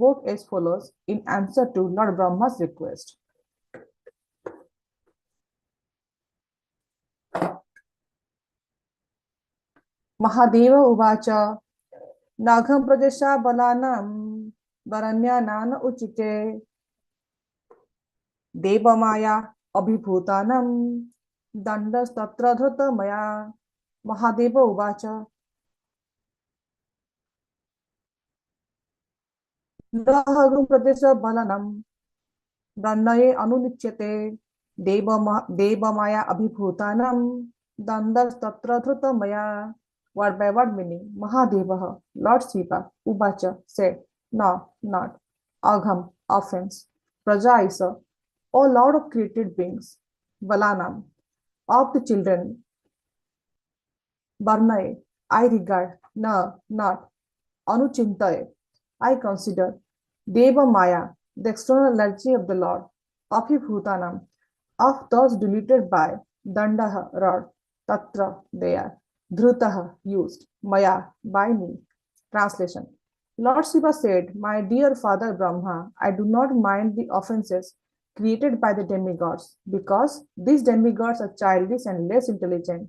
spoke as follows in answer to Lord Brahma's request. Mahadeva uvacha Nagham prajesha balanam varanyana uchite Devamaya abhibhutanam dandas tatra dhrata maya. Mahadeva uvacha Nagham prajesha balanam Dandaye anunichyate Devamaya abhibhutanam dandas tatra dhrata maya. Word by word meaning. Mahadeva, Lord Shiva, Uvacha said, no, not. Agham, offense. Praja is a, O Lord of created beings. Balanam, of the children. Varnaye, I regard. No, not. Anuchintaye, I consider. Deva Maya, the external energy of the Lord. Abhibhutanam, of those deleted by. Dandaha, rod. Tatra, there. Dhrutaha, used. Maya, by me. Translation. Lord Shiva said, My dear Father Brahma, I do not mind the offenses created by the demigods, because these demigods are childish and less intelligent.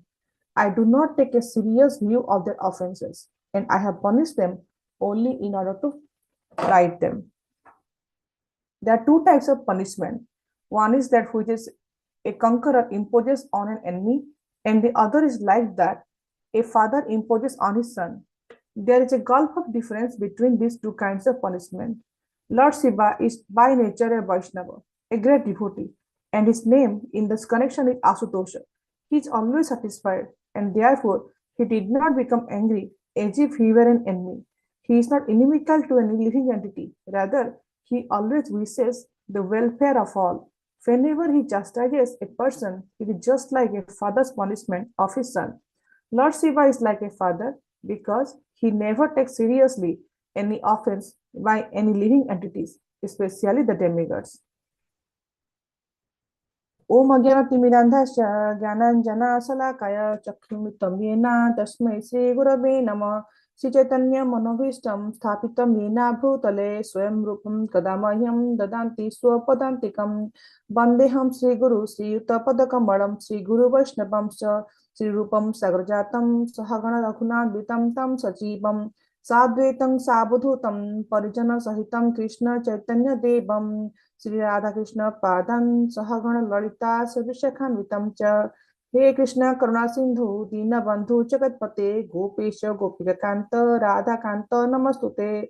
I do not take a serious view of their offenses, and I have punished them only in order to right them. There are two types of punishment. One is that which is a conqueror imposes on an enemy, and the other is like that a father imposes on his son. There is a gulf of difference between these two kinds of punishment. Lord Shiva is by nature a Vaishnava, a great devotee, and his name in this connection is Asutosha. He is always satisfied, and therefore he did not become angry as if he were an enemy. He is not inimical to any living entity. Rather, he always wishes the welfare of all. Whenever he chastises a person, it is just like a father's punishment of his son. Lord Shiva is like a father because he never takes seriously any offense by any living entities, especially the demigods. Om Agyanatimirandhasya Gyananjana Salakaya Chakshrumitam Yena Tasmai Sri Gurave Namah Sri Chaitanya Manobhishtam Sthapitam Yena Bhutale Swayam Rupam Kadamahyam Dadanti Swapadantikam Bandeham Sri Guru Sri Yuta Padakamalam Sri Guru Vaishnavamscha Sri Rupam Sagrajatam Sahagana Raghunadvitam Tam Sajivam Sadvetam Sabudhutam Parijana Sahitam Krishna Chaitanya Devam Sri Radha Krishna Padan Sahagana Lalita Sadvishakhanvitam Cha He Krishna Karuna Sindhu Dina Bandhu Jagatpate Gopesha Gopika Kanta Radha Kanta Namastute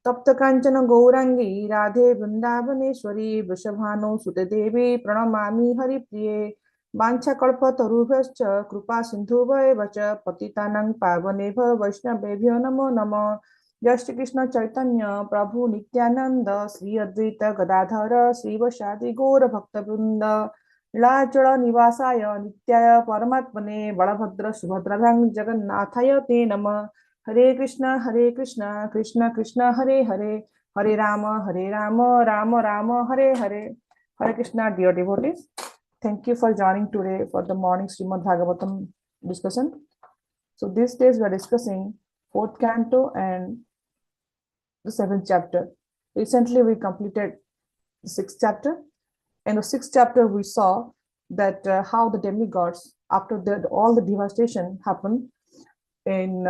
Tapta Kanchana Gaurangi Radhe Vrindavaneshwari Vrishabhanu Sute Devi Pranamami Hari Priye Vancha Kalpa Tarubhascha Krupa Sindhu Vacha Patitanang Pavaneva Vaishnavebhyo Namo Namo Jai Shri Krishna Chaitanya Prabhu Nityananda Sri Advaita Gadadhara Sri Vasadi Gaura Bhakta Vrinda Lachara Nivasaya Nityaya Paramatmane Balabhadra Subhadrabhyam Jagannathaya Te Nama Hare Krishna Krishna Krishna Hare Hare Hare Rama Rama Rama Hare Hare. Hare Krishna, dear devotees. Thank you for joining today for the morning Srimad Bhagavatam discussion. So these days we are discussing 4th canto and the 7th chapter. Recently we completed the 6th chapter. In the 6th chapter we saw that how the demigods, after all the devastation happened in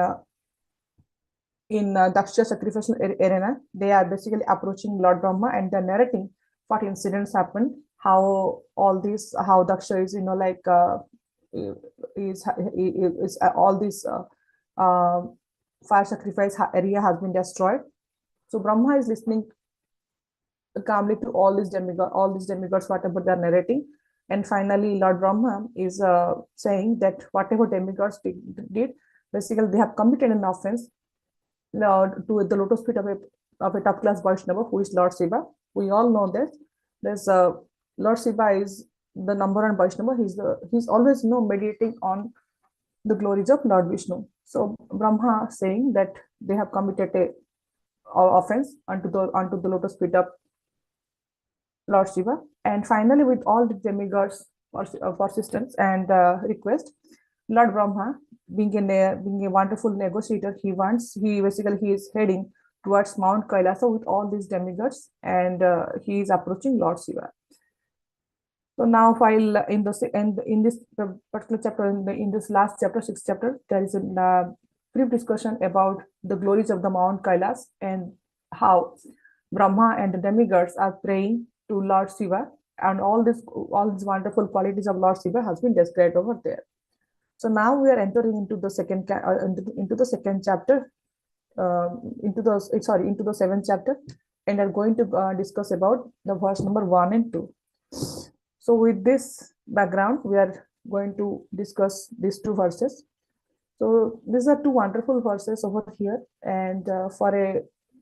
Daksha sacrificial arena, they are basically approaching Lord Brahma and they're narrating what incidents happened, how all this, how Daksha is, all this fire sacrifice area has been destroyed. So Brahma is listening calmly to all these demigods, whatever they're narrating. And finally, Lord Brahma is saying that whatever demigods did, basically they have committed an offense to the lotus feet of a top class Vaishnava, who is Lord Shiva. We all know that there's Lord Shiva is the number one Vaishnava. He's always meditating on the glories of Lord Vishnu. So Brahma saying that they have committed a offense unto the lotus feet of Lord Shiva. And finally, with all the demigods persistence and request, Lord Brahma, being a wonderful negotiator, he is heading towards Mount Kailasa with all these demigods, and he is approaching Lord Shiva. So now, while in this particular chapter, in this last chapter, sixth chapter, there is a brief discussion about the glories of the Mount Kailas and how Brahma and the demigods are praying to Lord Shiva, and all these wonderful qualities of Lord Shiva has been described over there. So now we are entering into the into the second chapter, into the seventh chapter, and are going to discuss about the verse number 1 and 2. So with this background, we are going to discuss these two verses. So these are two wonderful verses over here, and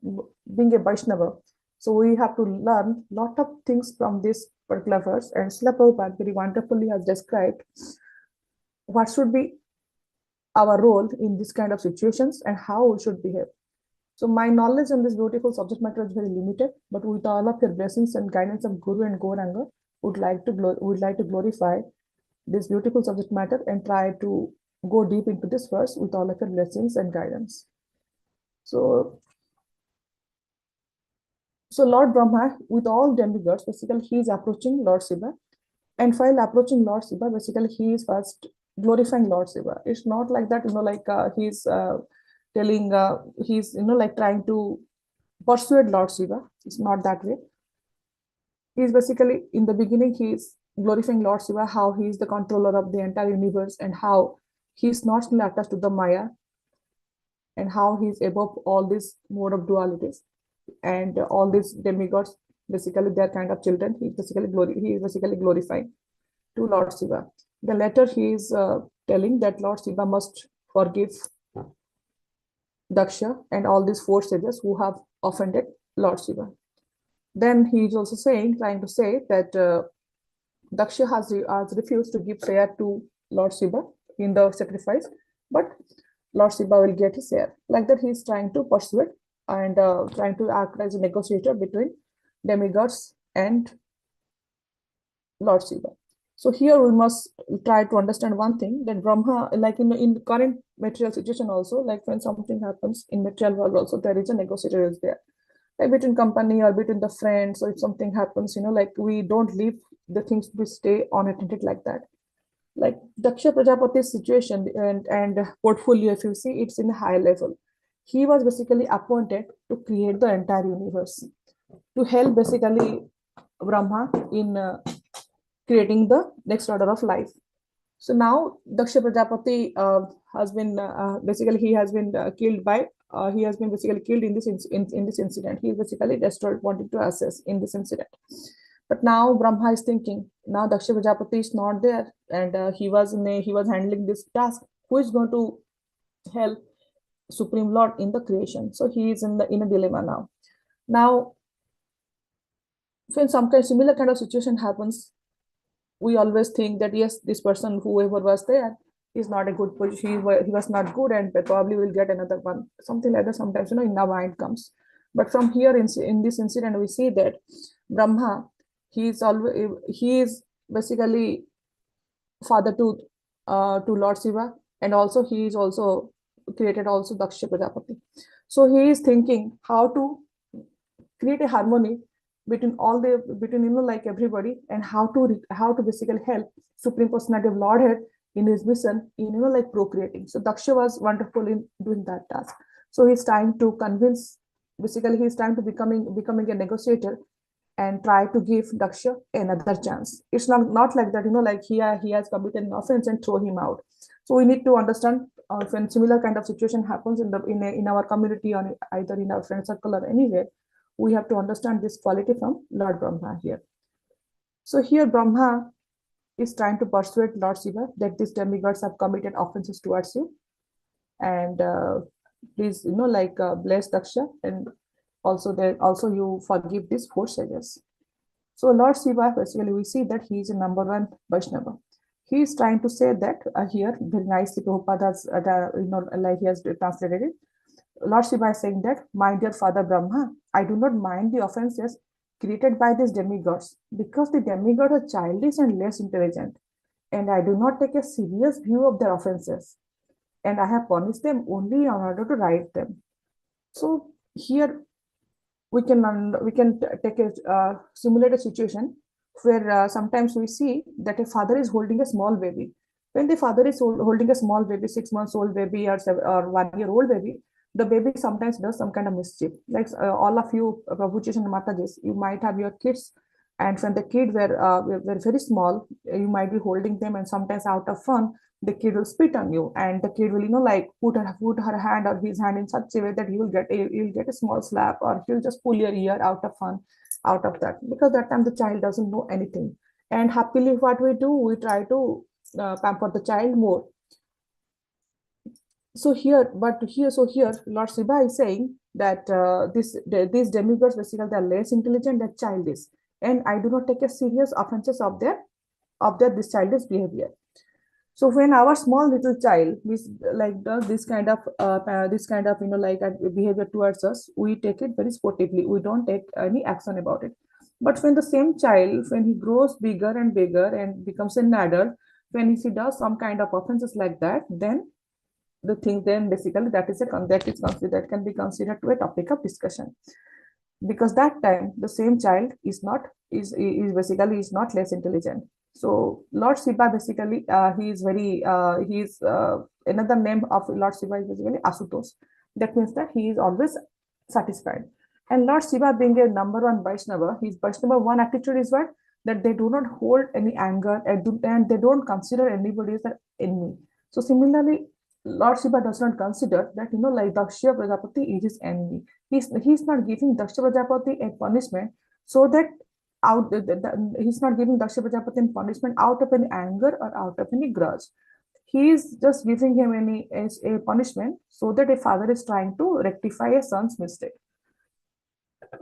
being a Vaishnava, so we have to learn a lot of things from this particular verse. And Srila Prabhupada very wonderfully has described what should be our role in this kind of situations and how we should behave. So my knowledge on this beautiful subject matter is very limited, but with all of your blessings and guidance of Guru and Gauranga, would like to glorify this beautiful subject matter and try to go deep into this verse with all of your blessings and guidance. So Lord Brahma, with all demigods, basically he is approaching Lord Shiva, and while approaching Lord Shiva, basically he is first glorifying Lord Shiva. It's not like that, he's telling, he's like trying to persuade Lord Shiva. It's not that way. He's basically, in the beginning, he's glorifying Lord Shiva, how he is the controller of the entire universe, and how he's not still attached to the Maya, and how he's above all this mode of dualities, and all these demigods, basically they're kind of children. He is basically glorifying to Lord Shiva. The later he is telling that Lord Shiva must forgive Daksha and all these four sages who have offended Lord Shiva. Then he is also trying to say that Daksha has refused to give share to Lord Shiva in the sacrifice, but Lord Shiva will get his share. Like that, he is trying to persuade and trying to act as a negotiator between demigods and Lord Shiva. So here we must try to understand one thing, that Brahma, like in the current material situation also, like when something happens in material world also, there is a negotiator is there. Like between company or between the friends, or if something happens, like we don't leave the things, we stay unattended like that. Like Daksha Prajapati's situation and portfolio, if you see, it's in a high level. He was basically appointed to create the entire universe, to help basically Brahma in creating the next order of life. So now Daksha Prajapati has been basically he has been killed by he has been basically killed in this incident. He is basically destroyed, wanted to assess in this incident. But now Brahma is thinking, now Daksha Prajapati is not there, and he was handling this task. Who is going to help Supreme Lord in the creation? So he is in a dilemma now. Now, when some kind similar kind of situation happens, we always think that yes, this person, whoever was there, is not a good position. He was not good, and probably will get another one. Something like that. Sometimes in our mind comes. But from here in this incident, we see that Brahma, he is basically father to Lord Shiva, and also he is also created also Daksha Prajapati. So he is thinking how to create a harmony between like everybody, and how to basically help Supreme Personality of Lordhead in his mission in like procreating. So Daksha was wonderful in doing that task. So he's trying to convince, basically he's trying to becoming a negotiator and try to give Daksha another chance. It's not like that, like he has committed an offense and throw him out. So we need to understand when similar kind of situation happens in our community, or either in our friend circle or anywhere, we have to understand this quality from Lord Brahma here. So here Brahma is trying to persuade Lord Shiva that these demigods have committed offenses towards you, and please bless Daksha, and also you forgive these four sages. So Lord Shiva, basically we see that he is a number one Vaishnava. He is trying to say that here very nicely Prabhupada has like he has translated it. Lord Shiva is saying that, my dear Father Brahma, I do not mind the offenses created by these demigods, because the demigods are childish and less intelligent, and I do not take a serious view of their offenses, and I have punished them only in order to right them. So here we can take a simulate a situation where sometimes we see that a father is holding a small baby. When the father is holding a small baby, 6 months old baby or 1 year old baby, the baby sometimes does some kind of mischief. Like all of you, Prabhuji and Matajis, you might have your kids, and when the kid were very small, you might be holding them, and sometimes out of fun, the kid will spit on you, and the kid will like put her hand or his hand in such a way that you'll get a small slap, or he'll just pull your ear out of fun, out of that, because that time the child doesn't know anything. And happily what we do, we try to pamper the child more. So here Lord Shiva is saying that these demigods basically they are less intelligent than child is, and I do not take a serious offenses of their this childish behavior. So when our small little child does this kind of like behavior towards us, we take it very sportively. We don't take any action about it. But when the same child, when he grows bigger and bigger and becomes an adult, when he does some kind of offenses like that, then the thing then basically that can be considered to a topic of discussion, because that time the same child is basically is not less intelligent. So Lord Shiva basically he is very he is another name of Lord Shiva is basically Asutosh. That means that he is always satisfied. And Lord Shiva being a number one Vaishnava, his Vaishnava one attitude is what, that they do not hold any anger and they don't consider anybody as an enemy. So similarly, Lord Shiva does not consider that like Daksha Prajapati is his enemy. He's not giving Daksha Prajapati a punishment so that he's not giving Daksha Prajapati a punishment out of any anger or out of any grudge. He is just giving him a punishment so that a father is trying to rectify a son's mistake.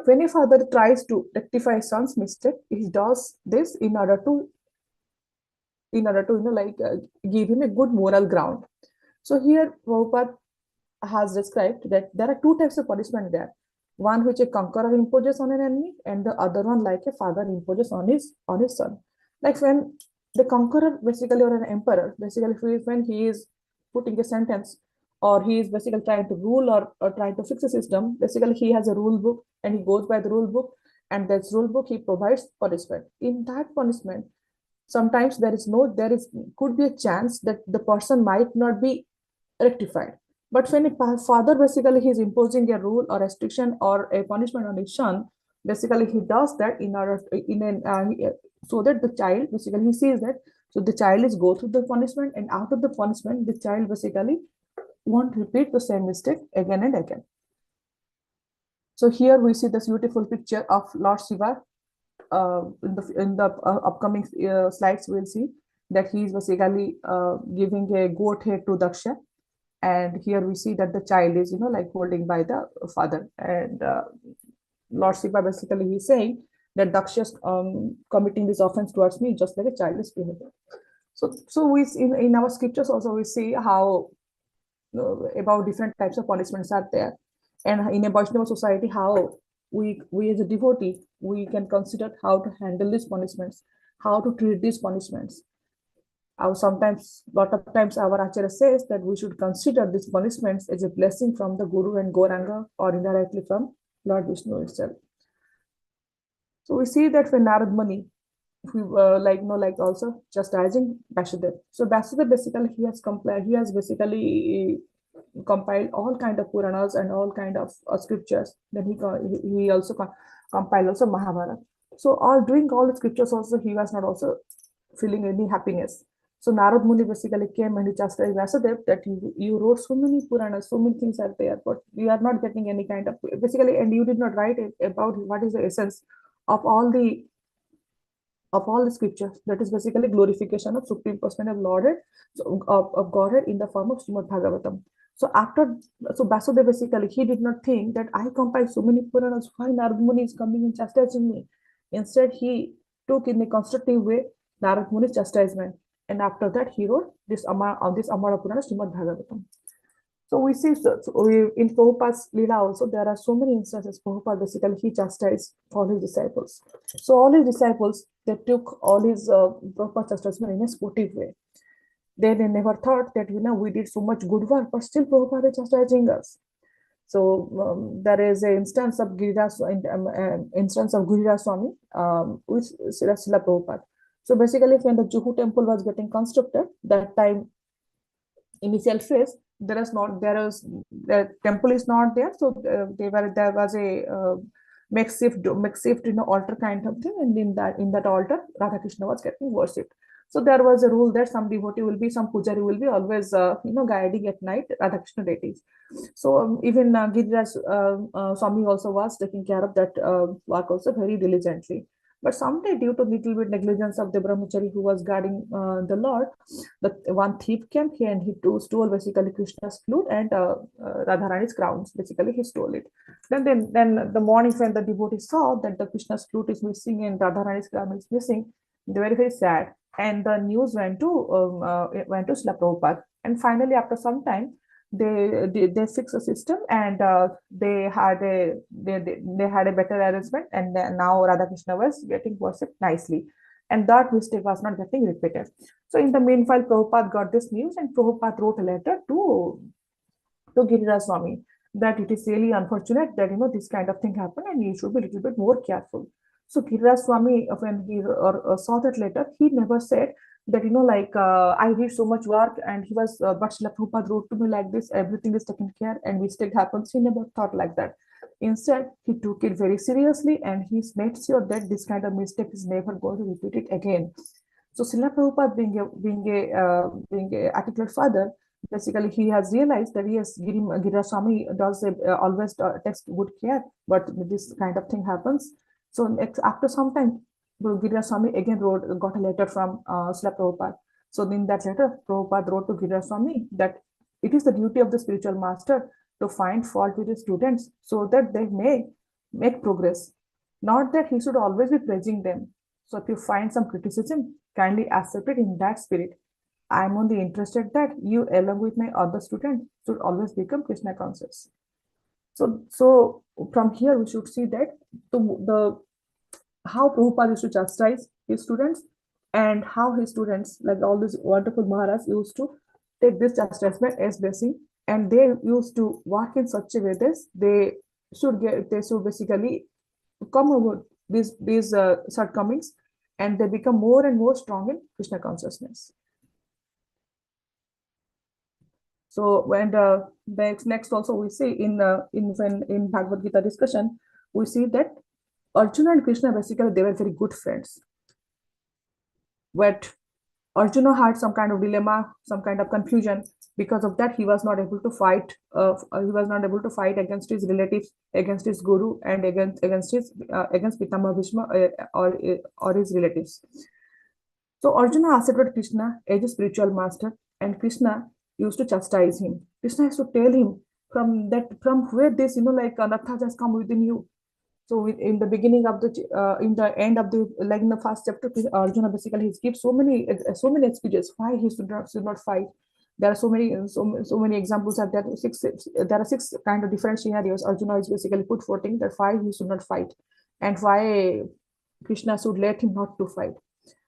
When a father tries to rectify a son's mistake, he does this in order to give him a good moral ground. So here Prabhupada has described that there are two types of punishment there. One which a conqueror imposes on an enemy, and the other one like a father imposes on his son. Like when the conqueror basically, or an emperor basically, when he is putting a sentence, or he is basically trying to rule, or trying to fix a system, basically he has a rule book and he goes by the rule book, and that rule book he provides punishment. In that punishment, sometimes there could be a chance that the person might not be rectified. But when a father basically he is imposing a rule or restriction or a punishment on his son, basically he does that in order so that the child basically he sees that, so the child is go through the punishment, and out of the punishment the child basically won't repeat the same mistake again and again. So here we see this beautiful picture of Lord Shiva. In the upcoming slides, we'll see that he is basically giving a goat head to Daksha, and here we see that the child is like holding by the father, and Lord Shiva basically he's saying that Daksha is committing this offense towards me just like a childish behavior. So we in our scriptures also we see how about different types of punishments are there, and in a Vaishnava society how we as a devotee we can consider how to handle these punishments, how to treat these punishments. Lot of times our Acharya says that we should consider these punishments as a blessing from the Guru and Gauranga, or indirectly from Lord Vishnu itself. So we see that when Narad Muni, like also chastising Vasudev. So Vasudev basically he has basically compiled all kind of Puranas and all kind of scriptures. Then he also compiled also Mahabharata. So doing all the scriptures also, he was not also feeling any happiness. So Narad Muni basically came and he chastised Vasudev that you wrote so many Puranas, so many things are there, but you are not getting any kind of basically, and you did not write about what is the essence of all the scriptures. That is basically glorification of Supreme Person of Lordhead, of Godhead in the form of Srimad Bhagavatam. So Vasudeva basically he did not think that I compiled so many Puranas, why Narad Muni is coming and chastising me. Instead, he took in a constructive way Narad Muni's chastisement, and after that he wrote this Amara Purana Srimad Bhagavatam. So we see in Prabhupada's Leela also there are so many instances. Prabhupada basically he chastised all his disciples. So all his disciples they took all his Prabhupada chastisement in a sportive way. They never thought that we did so much good work, but still Prabhupada is chastising us. So there is an instance of Giriraj Swami with Srila Prabhupada. So basically, when the Juhu temple was getting constructed, that time initial phase, the temple is not there, so there was a makeshift altar kind of thing, and in that altar Radha Krishna was getting worshipped. So there was a rule that some devotee will be, some pujari will be always guiding at night Radha Krishna deities. So even Giriraj Swami also was taking care of that work also very diligently. But someday, due to little bit negligence of the brahmachari who was guarding the Lord, the one thief came here and he stole basically Krishna's flute and Radharani's crowns. Basically, he stole it. Then the morning when the devotee saw that the Krishna's flute is missing and Radharani's crown is missing, they were very sad. And the news went to Srila Prabhupada. And finally, after some time, they fixed a system, and they had a better arrangement, and now Radha Krishna was getting worshipped nicely, and that mistake was not getting repeated. So in the meanwhile, Prabhupada got this news, and Prabhupada wrote a letter to Giriraj Swami that it is really unfortunate that this kind of thing happened, and you should be a little bit more careful. So Giriraj Swami, when he saw that letter, he never said that I did so much work, and he was but Srila Prabhupada wrote to me like this, everything is taken care and mistake happens. He never thought like that. Instead, he took it very seriously, and he made sure that this kind of mistake is never going to repeat it again. So Srila Prabhupada, being a articulate father, basically he has realized that yes, Giriraj Swami does always takes good care, but this kind of thing happens. So after some time, Giriraj Swami again got a letter from Srila Prabhupada. So in that letter, Prabhupada wrote to Giriraj Swami that it is the duty of the spiritual master to find fault with his students so that they may make progress, not that he should always be praising them. So if you find some criticism, kindly accept it in that spirit. I am only interested that you, along with my other students, should always become Krishna conscious. So from here we should see that how Prabhupada used to chastise his students, and how his students, like all these wonderful Maharaj, used to take this chastisement as blessing, and they used to work in such a way that they should basically come over these shortcomings, and they become more and more strong in Krishna consciousness. So when next also we see in Bhagavad Gita discussion, we see that Arjuna and Krishna basically they were very good friends. But Arjuna had some kind of dilemma, some kind of confusion. Because of that, he was not able to fight. He was not able to fight against his relatives, against his guru, and against Pitama Bhishma or his relatives. So Arjuna accepted Krishna as a spiritual master, and Krishna used to chastise him. Krishna used to tell him from where this anartha has come within you. So in the beginning of in the end of in the first chapter, Arjuna basically he gives so many excuses why he should not fight. There are so many examples that there are six kind of different scenarios. Arjuna is basically put forthing that why he should not fight, and why Krishna should let him not to fight.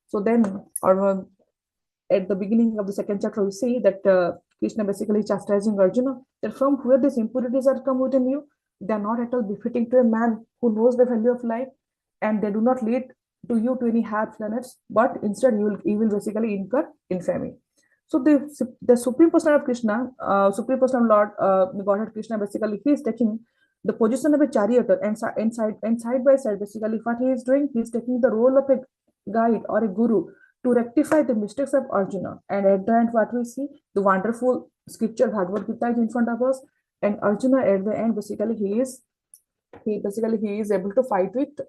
So then, at the beginning of the second chapter, we see that Krishna basically chastising Arjuna that from where these impurities are come within you, they are not at all befitting to a man who knows the value of life, and they do not lead to you to any higher planets, but instead you will basically incur infamy. So the Supreme Person of Krishna, Supreme Person of Lord Godhead Krishna, basically he is taking the position of a charioteer, and side by side, basically what he is doing, he is taking the role of a guide or a guru to rectify the mistakes of Arjuna. And at the end, what we see, the wonderful scripture Bhagavad Gita is in front of us, and Arjuna at the end basically he is able to fight with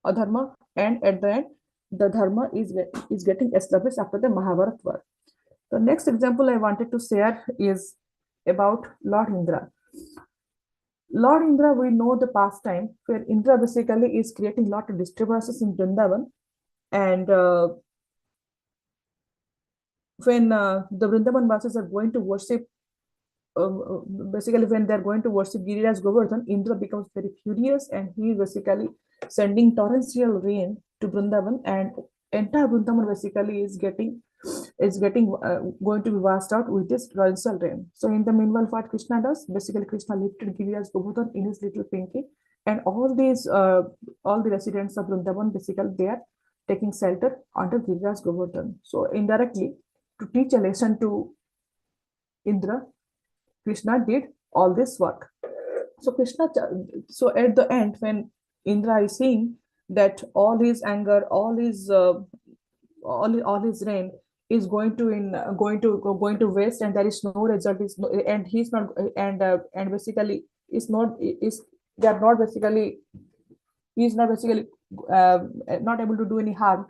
adharma, and at the end the dharma is getting established after the Mahabharata war. The next example I wanted to share is about Lord Indra. Lord Indra, we know the pastime where Indra basically is creating a lot of disturbances in Vrindavan, and when the Vrindavan Vasis are going to worship, basically when they're going to worship Giriraj Govardhan, Indra becomes very furious, and he is basically sending torrential rain to Vrindavan, and entire Vrindavan basically is getting is getting going to be washed out with this torrential rain. So in the meanwhile, what Krishna does, basically Krishna lifted Giriraj Govardhan in his little pinky, and all the residents of Vrindavan, basically they are taking shelter under Giriraj Govardhan. So indirectly, to teach a lesson to Indra, Krishna did all this work. So so at the end, when Indra is seeing that all his anger, all his rain is going to waste, and there is no result, and he's not, and basically is not is they are not basically he's not basically uh, not able to do any harm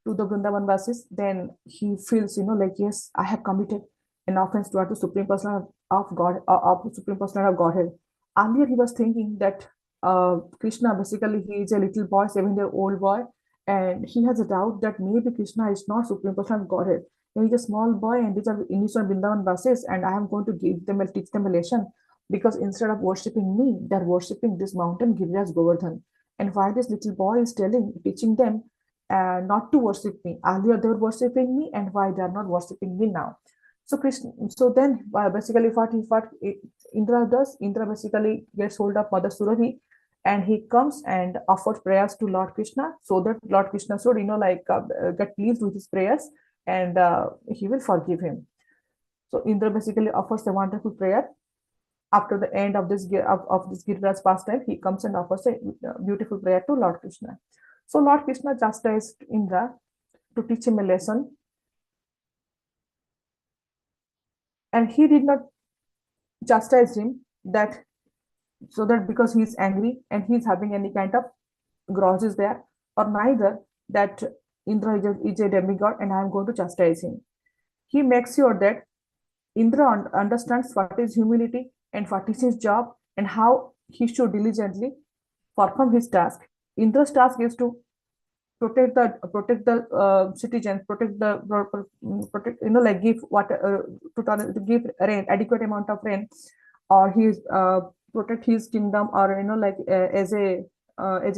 to the Vrindavan Vasis, then he feels, like, yes, I have committed an offense toward the Supreme Person of God, of the Supreme Person of Godhead. Earlier, he was thinking that Krishna, basically, he is a little boy, 7-year-old boy, and he has a doubt that maybe Krishna is not Supreme Person of Godhead. He's a small boy, and these are innocent Vrindavan Vasis, and I am going to teach them a lesson, because instead of worshipping me, they're worshipping this mountain, Giriraj Govardhan. And why this little boy is teaching them not to worship me. Earlier they were worshipping me, and why they are not worshipping me now? So Krishna, so then basically what Indra does, Indra basically gets hold of Mother Surabhi, and he comes and offers prayers to Lord Krishna, so that Lord Krishna should, get pleased with his prayers, and he will forgive him. So Indra basically offers a wonderful prayer. After the end of this Giriraj pastime, he comes and offers a beautiful prayer to Lord Krishna. So Lord Krishna chastised Indra to teach him a lesson, and he did not chastise him that so that because he is angry and he is having any kind of grudges there, or neither that Indra is a demigod and I am going to chastise him. He makes sure that Indra understands what is humility and what is his job, and how he should diligently perform his task. Indra's task is to protect the citizens, protect, like give water, to give rain, adequate amount of rain, or he protect his kingdom, or like as a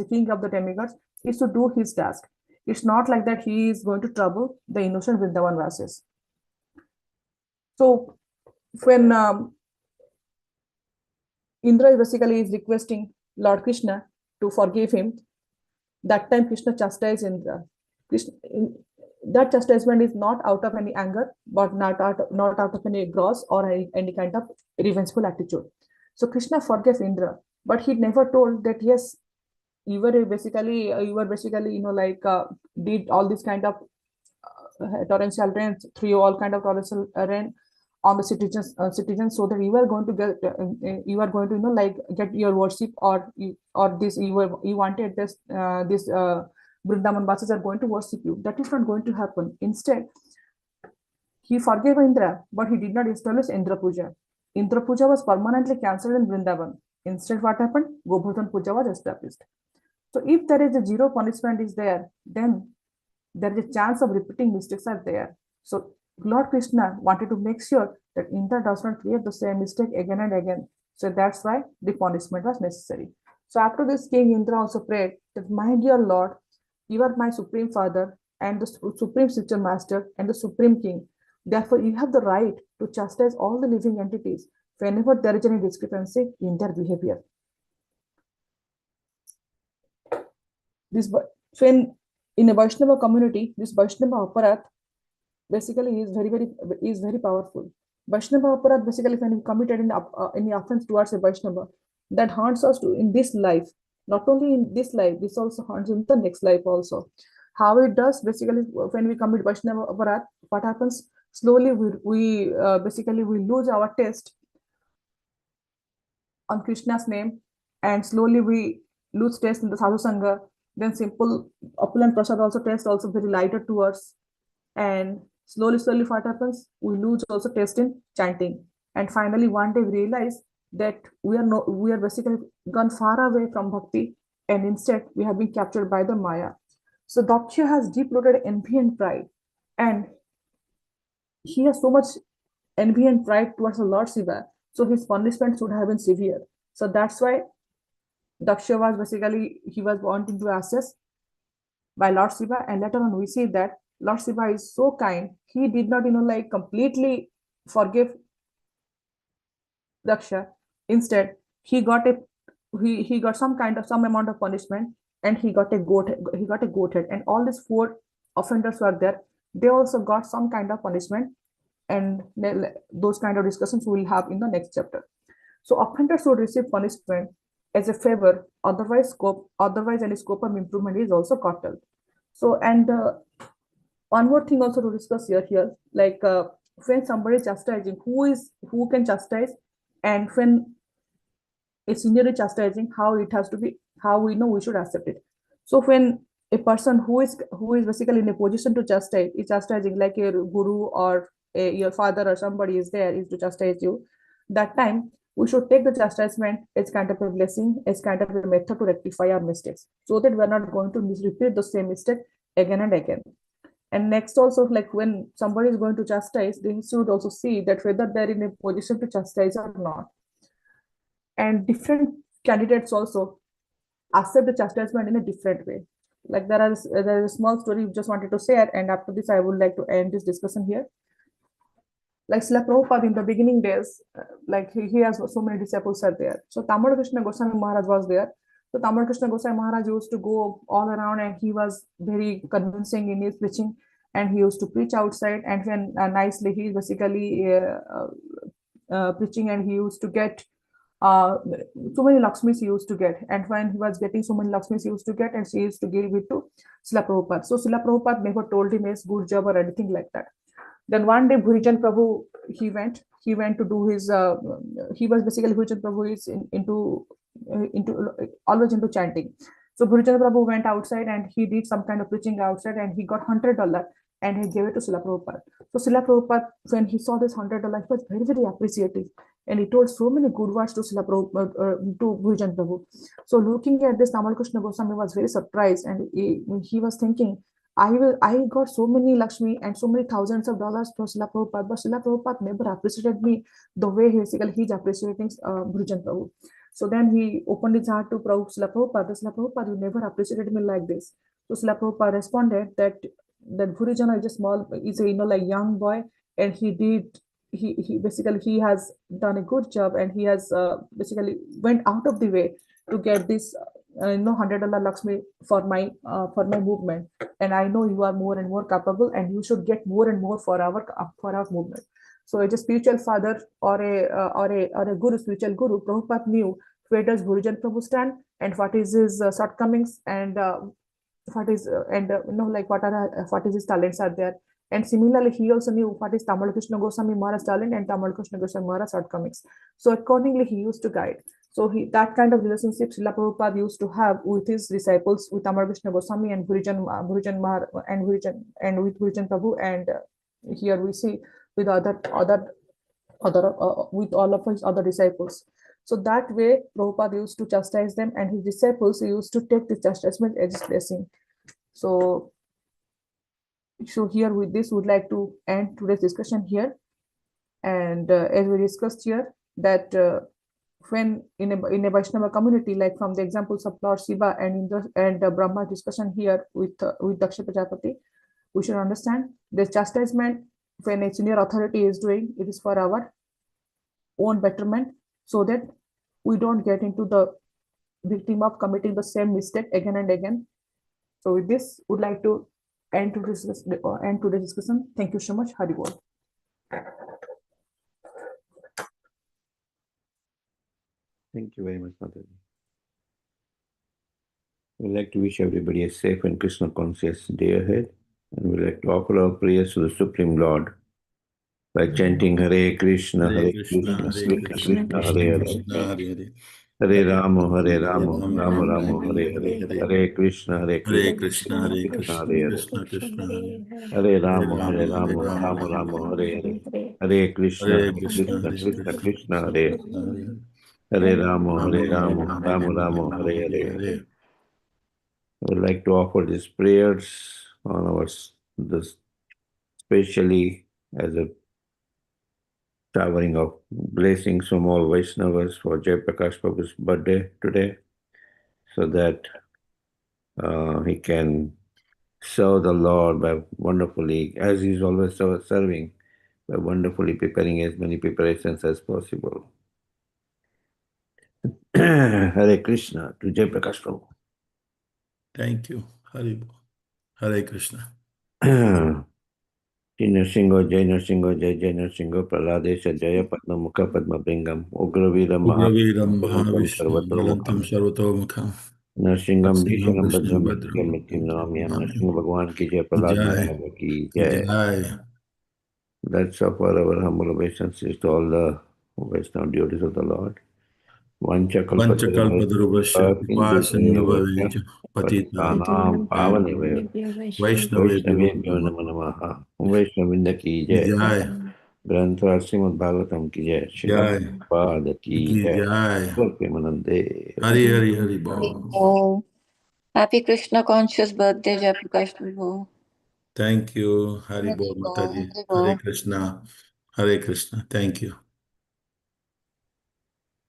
king of the demigods, is to do his task. It's not like that he is going to trouble the innocent Vrindavan Vasis. So when Indra basically is requesting Lord Krishna to forgive him, that time Krishna chastised Indra. That chastisement is not out of any anger, but not out of any gross or any kind of revengeful attitude. So Krishna forgave Indra, but he never told that, yes, you were basically did all this kind of torrential rain, through all kind of torrential rain on the citizens, so that you are going to get get your worship, or this you wanted this Vrindavan Vasis are going to worship you. That is not going to happen. Instead, he forgave Indra, but he did not establish Indra Puja. Indra Puja was permanently cancelled in Vrindavan. Instead, what happened? Govardhan Puja was established. So if there is a zero punishment is there, then there is a chance of repeating mistakes are there. So Lord Krishna wanted to make sure that Indra does not create the same mistake again and again. So that's why the punishment was necessary. So after this, King Indra also prayed that, my dear Lord, you are my supreme father and the supreme spiritual master and the supreme king. Therefore, you have the right to chastise all the living entities whenever there is any discrepancy in their behavior. This when in a Vaishnava community, this Vaishnava aparat basically is very powerful. Vaishnava aparat, basically when we committed any offense towards a Vaishnava, that haunts us in this life. Not only in this life, this also haunts in the next life also. How it does, basically when we commit Vaishnava aparat, what happens? Slowly we basically we lose our taste on Krishna's name, and slowly we lose taste in the sadhu sangha. Then simple opulent prasad also taste also very lighter to us, and slowly what happens? We lose also taste in chanting, and finally one day we realize that we are basically gone far away from bhakti, and instead we have been captured by the Maya. So Daksha has deep-rooted envy and pride, and he has so much envy and pride towards the Lord Shiva, so his punishment should have been severe. So that's why Daksha was basically, he was born into ashes by Lord Shiva, and later on we see that Lord Shiva is so kind. He did not, like completely forgive Daksha. Instead, he got a he got some amount of punishment, and he got a goat head, and all these four offenders were there. They also got some kind of punishment, and those kind of discussions we will have in the next chapter. So offenders would receive punishment as a favor, otherwise any scope of improvement is also curtailed. So, and one more thing also to discuss here, like when somebody is chastising, who can chastise, and when a senior is chastising, how it has to be, how we know we should accept it. So when a person who is basically in a position to chastise is chastising, like your guru or your father or somebody is to chastise you, that time we should take the chastisement as kind of a blessing, as kind of a method to rectify our mistakes, so that we're not going to repeat the same mistake again and again. And next also, like when somebody is going to chastise, they should also see that whether they're in a position to chastise or not. And different candidates also accept the chastisement in a different way. Like there is a small story we just wanted to share, and after this I would like to end this discussion here. Like Srila Prabhupada in the beginning days, like he has so many disciples are there. So Tamil Krishna Goswami Maharaj was there. So Tamil Krishna Goswami Maharaj used to go all around, and he was very convincing in his preaching, and he used to preach outside, and when nicely he basically preaching, and he used to get uh, so many Lakshmis he used to get, and when he was getting so many Lakshmis he used to get, and she used to give it to Srila Prabhupada. So Srila Prabhupada never told him a good job or anything like that. Then one day Bhurijan Prabhu, he went to do his he was basically, Bhurijan Prabhu is into always into chanting. So Bhurijan Prabhu went outside, and he did some kind of preaching outside, and he got $100, and he gave it to Srila Prabhupada. So Srila Prabhupada, when he saw this $100, he was very, very appreciative, and he told so many good words to Srila Prabhupada, to Bhurijan Prabhu. So looking at this, Tamal Krishna Goswami was very surprised, and he was thinking, I got so many Lakshmi and so many thousands of dollars for Srila Prabhupada, but Srila Prabhupada never appreciated me the way he's appreciating Bhurijan Prabhu. So then he opened his heart to Srila Prabhupada. Srila Prabhupada, you never appreciated me like this. So Srila Prabhupada responded that Bhurijana is a like young boy, and he basically he has done a good job, and he has basically went out of the way to get this $100 Lakshmi for my movement, and I know you are more and more capable, and you should get more and more for our movement. So as a spiritual father, or a guru, spiritual guru, Prabhupada knew where does Bhurijan Prabhu stand, and what is his shortcomings, and what is like what is his talents are there. And similarly, he also knew what is Tamal Krishna Goswami Maharaj's talent and Tamal Krishna Goswami Maharaj's shortcomings. So accordingly, he used to guide. So that kind of relationship Srila Prabhupada used to have with his disciples, with Tamal Krishna Goswami and Bhurijan Maharaj, and with Bhurijan Prabhu, and here we see with with all of his other disciples. So that way, Prabhupada used to chastise them, and his disciples used to take the chastisement as his blessing. So, here with this, would like to end today's discussion here. And as we discussed here, that when in a Vaishnava community, like from the examples of Lord Shiva and Brahma discussion here with Daksha Prajapati, we should understand the chastisement when a senior authority is doing, it is for our own betterment, so that we don't get into the victim of committing the same mistake again and again. So with this, would like to end today's discussion. Thank you so much. Hari Bol. Thank you very much, Mataji. We'd like to wish everybody a safe and Krishna conscious day ahead, and we'd like to offer our prayers to the Supreme Lord by chanting Hare Krishna, Hare Krishna, Krishna Krishna, Hare Hare, Hare Rama, Rama Rama, Hare Hare, Hare Krishna, Krishna Krishna, Hare Hare, Hare Rama, Rama Rama, Hare Hare, Hare Krishna, Krishna Krishna, Hare Hare, Hare Rama, Rama Rama, Hare Hare. I would like to offer these prayers on this, especially as a showering of blessings from all Vaishnavas for Jai Prakash Prabhu's birthday today, so that he can serve the Lord by wonderfully, as He's always serving, by wonderfully preparing as many preparations as possible. Hare Krishna to Jai Prakash Prabhu. Thank you. Hare Krishna. Jai Nrsingo, Jai Nrsingo, Jai Jai Nrsingo, Praladesha Jaya Padma Mukha Padma Bringam, Ugraviram Ugraviram Mahamukam Mahavishnu Jalantam Sarvatomukham, Sarvatomukham Nrsingam Narsingham Bhishanam Vishnu Bhadram Bhadram Mrityam Namyam, Nrsinga Bhagwan ki Jai, Ki Prahlad Jai, Maharaj ki Ki Jai. Jai. That's offer our humble obeisances to all the Vaishnava devotees of the Lord. Vancha Panchakalpatarubhasya Kintu Vipasannavavesha Patita Patanam Pavaneva Vaishnavebhyo Vaishnavebhyo Namo Namaha. Vaishnavinda ki Ki Jai. Jai, Granthar Srimad Bhagavatam ki Jai. Srila Jai, Prabhupada ki Ki Jai. Jai. Premanande. Hari Hari Hari Bol. Oh, happy Krishna conscious birthday, Jai Prakash Prabhu. Thank you. Hari Hari Bol Bol, Mataji. Hari Hare Bol. Krishna. Hare Krishna. Thank you.